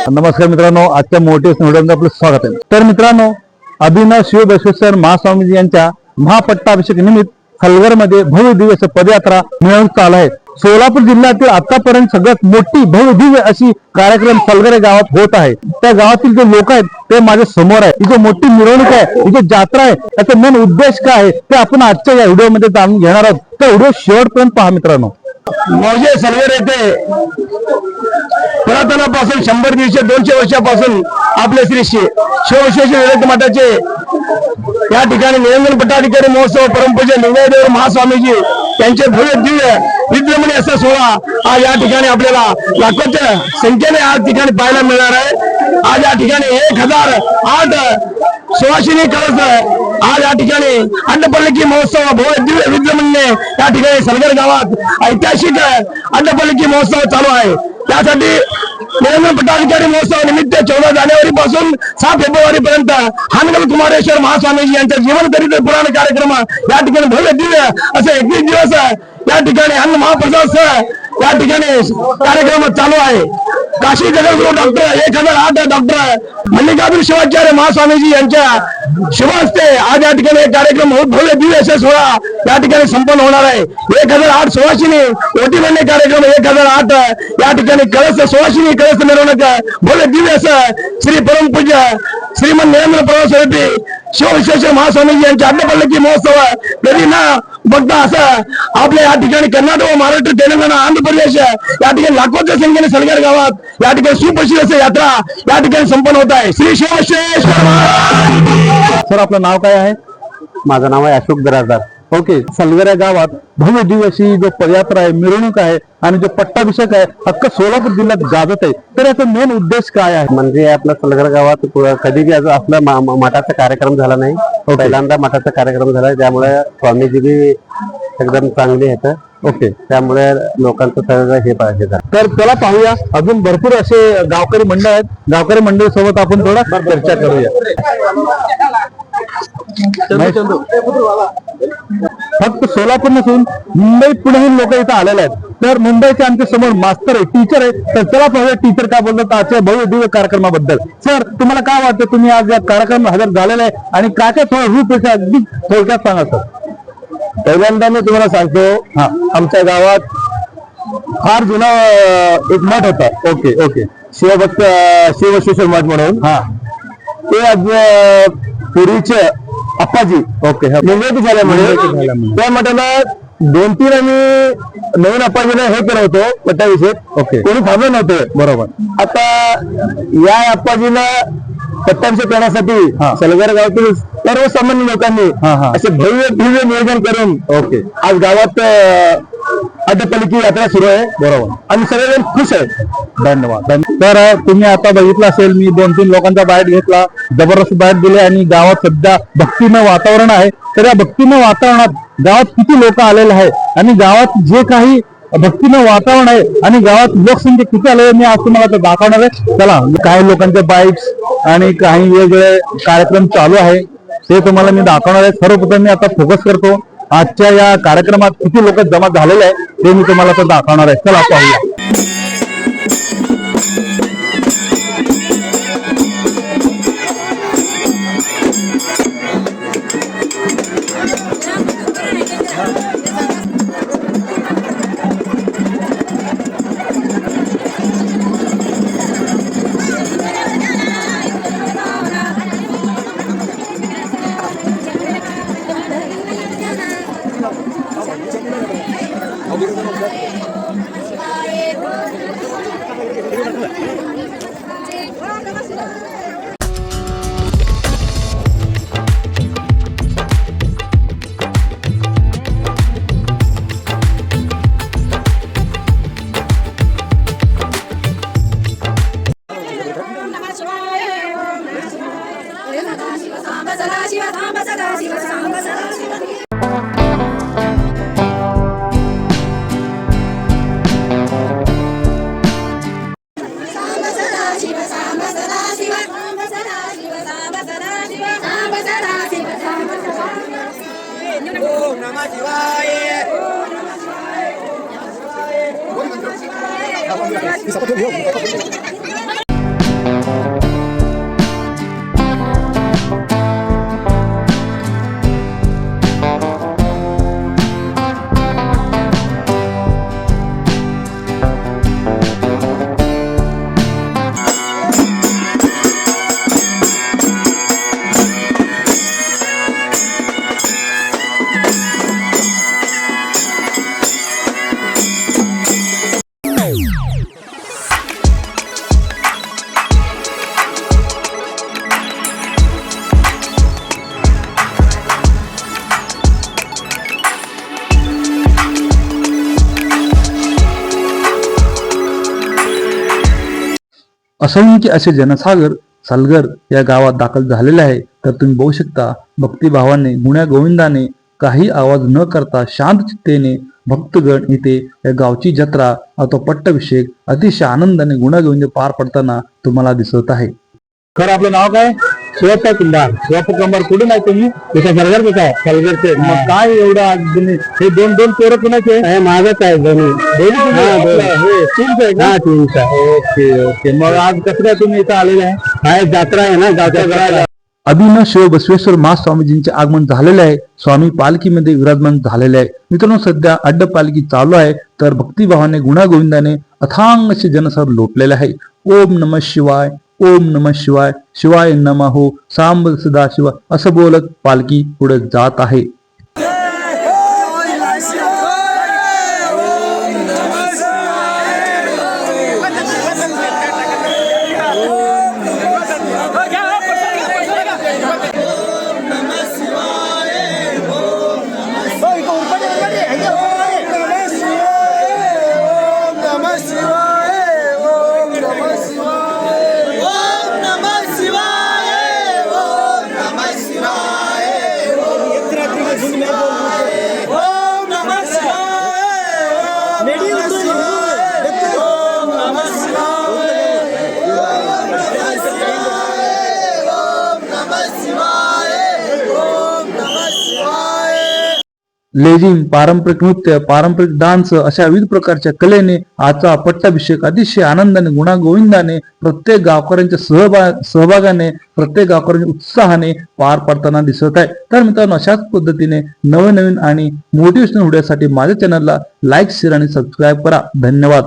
नमस्कार मित्रांनो, आजच्या मोटिवेशन व्हिडिओमध्ये आपलं स्वागत आहे। तर मित्रांनो, अभिनव शिव बसवेश्वर महास्वामीजी यांच्या महापट्टाभिषेक निमित्त हलगरमध्ये भव्य दिव्य पदयात्रा मिळवून चालू आहे। सोलापूर जिल्ह्यातील आतापर्यंत सगळ्यात मोठी भव्य दिव्य अशी कार्यक्रम सलगरे गावात होत आहे। त्या गावातील जे लोक आहेत ते माझ्या समोर आहे। ही जो मोठी मिरवणूक आहे, ही जो जत्रा आहे, त्याचा मेन उद्देश काय आहे ते आपण आजच्या या व्हिडिओमध्ये जाणून घेणार आहोत। तर व्हिडिओ शेवटपर्यंत पहा मित्रांनो। मौजे सलगर येथे पुरातनापासून 100-200 वर्षापासून आपले श्री शिवविश्वेश्वर विरक्त मठाचे या ठिकाणी निरंजन पट्टाधिकारी महोत्सव परमपूज्य लिंगायदेव महास्वामीजी यांचे भव्य दिव्य विद्यमानी असा सोहळा आज या ठिकाणी आपल्याला लाखोच्या संख्येने आज ठिकाणी पाहायला मिळणार आहे। आज या ठिकाणी 1008 सुवासिनी कळस आज या ठिकाणी अड्डपल्लकी महोत्सव भव्य दिव्य विद्यमानीने या ठिकाणी सलगर गावात ऐतिहासिक अड्डपल्लकी महोत्सव चालू आहे। त्यासाठी निरंजन पट्टाधिकारी महोत्सव निमित्त 14 जानेवारी पासून 7 फेब्रुवारी पर्यंत हानगल कुमारेश्वर महास्वामीजी यांच्या जीवनचरित्र पुराण कार्यक्रम या ठिकाणी भव्य दिव्य असे 21 दिवस या ठिकाणी अन्न महाप्रसाद सह या ठिकाणी कार्यक्रम चालू आहे। काशी जगद्गुरू डॉक्टर 1008 डॉक्टर मल्लिकार्जुन शिवाचार्य महास्वामीजी यांच्या शुभ हस्ते आज या ठिकाणी एक कार्यक्रम भव्य दिव्य असे सोहळा या ठिकाणी संपन्न होणार आहे। 1008 सुवासिनी ओटी भरणे कार्यक्रम 1008 या ठिकाणी कळस सुवासिनी कळस मिरवणूक भव्य दिव्य असं श्री परमपूज्य श्रीमंत निरंजन प्रवासरूपी शिवविश्वेश्वर महास्वामीजी यांच्या अड्डपल्लकी महोत्सव कधी न बघता असं आपल्या या ठिकाणी कर्नाटक व महाराष्ट्र तेलंगणा आंध्र प्रदेश या ठिकाणी लाखोच्या संख्येने सलगर गावात या ठिकाणी सुप्रसिद्ध असे यात्रा या ठिकाणी संपन्न होत आहे। श्री शिवविश्वेश्वर। सर, आपलं नाव काय आहे? माझं नाव आहे अशोक दराजदार। ओके, सलगर या गावात भव्य दिव्य अशी जो पदयात्रा आहे, मिरवणूक आहे आणि जो पट्टाभिषेक आहे हक्क सोलापूर जिल्ह्यात गाजत आहे, तर याचा मेन उद्देश काय आहे? म्हणजे आपल्या सलगर गावात कधी बी आपला मठाचा कार्यक्रम झाला नाही, पहिल्यांदा मठाचा कार्यक्रम झाला, त्यामुळे स्वामीजी बी एकदम चांगले आहेत। ओके, त्यामुळे लोकांचं सगळं हे झालं। तर त्याला पाहूया, अजून भरपूर असे गावकरी मंडळ आहेत, गावकरी मंडळ सोबत आपण थोडा चर्चा करूया। फक्त सोलापूर नसून मुंबई पुण्याहून लोक इथं आलेले आहेत। तर मुंबईचे आमच्या समोर मास्तर आहे, टीचर आहे, तर चला पाहूया टीचर काय बोलतात आजच्या भव्य दिव्य कार्यक्रमाबद्दल। सर, तुम्हाला काय वाटतं, तुम्ही आज या कार्यक्रम हजर झालेला आहे आणि काय काय थोडं रूप अगदी थोडक्यात सांगा सर। पहिल्यांदा मी तुम्हाला सांगतो, आमच्या गावात फार जुना एक मठ होता। ओके ओके, शिवभक्त शिवविश्वेश्वर मठ म्हणून। ते आज पूर्वीचे अप्पाजी निवृत्त झाल्यामुळे त्या मठाला 2-3 आम्ही नवीन अप्पाजीला हे केलं होतं पट्टाभिषेक। ओके, कोणी थांबलं नव्हतं। बरोबर। आता या अप्पाजीला पट्टाभिषेक करण्यासाठी सलगर गावातील सर्वसामान्य लोकांनी असे भव्य दिव्य नियोजन करून ओके आज गावात अड्डपल्लकी यात्रा सुरू आहे। बरोबर, आणि सगळेजण खुश आहेत। धन्यवाद। तर तुम्ही आता बघितलं असेल, मी 2-3 लोकांचा बाईट घेतला, जबरदस्त बाईट दिले आणि गावात सध्या भक्तिमय वातावरण आहे। तर या भक्तिमय वातावरणात गावात किती लोक आलेले आहेत आणि गावात जे काही भक्तिमय वातावरण आहे आणि गावात लोकसंख्या किती आले मी आज तुम्हाला तर दाखवणार आहे। चला, काही लोकांचे बाईट्स आणि काही वेगवेगळे कार्यक्रम चालू आहे ते तुम्हाला मी दाखवणार आहे। सर्वप्रथम मी आता फोकस करतो आजच्या या कार्यक्रमात किती लोक जमा झालेले आहे ते मी तुम्हाला तर दाखवणार आहे। चला पाहूया। असंख्य असे जनसागर सलगर या गावात दाखल झालेले आहे. तर तुम्ही बघू शकता भक्तिभावाने गुण्या गोविंदाने काही आवाज न करता शांत चित्तेने भक्तगण इथे या गावची जत्रा अथवा पट्टाभिषेक अतिशय आनंदाने गुण्यागोविंद पार पडताना तुम्हाला दिसत आहे. खरं आपलं नाव काय? शिवप्पा कुंभार. शिवप्पा कुंभार कुठून आहे तुम्ही? तुझ्या सरगर कुठं आहे? सरगरचे. मग काय एवढं आज हे दोन दोन चोर कुणाचे? माझंच आहे दोन्ही. Okay okay. मग आज कसं काय तुम्ही इथं आलेले आहे? जत्रा आहे ना, गावच्या अभिनव शिव बसवेश्वर महास्वामीजींचे आगमन झालेले आहे. स्वामी पालखीमध्ये विराजमान झालेले आहे. मित्रांनो सध्या अड्ड पालखी चालू आहे. तर भक्तिभावाने गुण्यागोविंदाने अथांग असे जनसार लोटलेले आहे. ओम नमः शिवाय, ओम नमः शिवाय, शिवाय नमः हो, सांब सदा शिवाय असं बोलत पालखी पुढे जात आहे. लेझिम, पारंपरिक नृत्य, पारंपरिक डान्स अशा विविध प्रकारच्या कलेने आजचा पट्टाभिषेक अतिशय आनंदाने गुण्यागोविंदाने प्रत्येक गावकऱ्यांच्या सहभागाने प्रत्येक गावकऱ्यांच्या उत्साहाने पार पडताना दिसत आहे. तर मित्रांनो अशाच पद्धतीने नवनवीन आणि मोटिवेशनल व्हिडिओसाठी माझ्या चॅनलला लाईक, शेअर आणि सबस्क्राईब करा. धन्यवाद.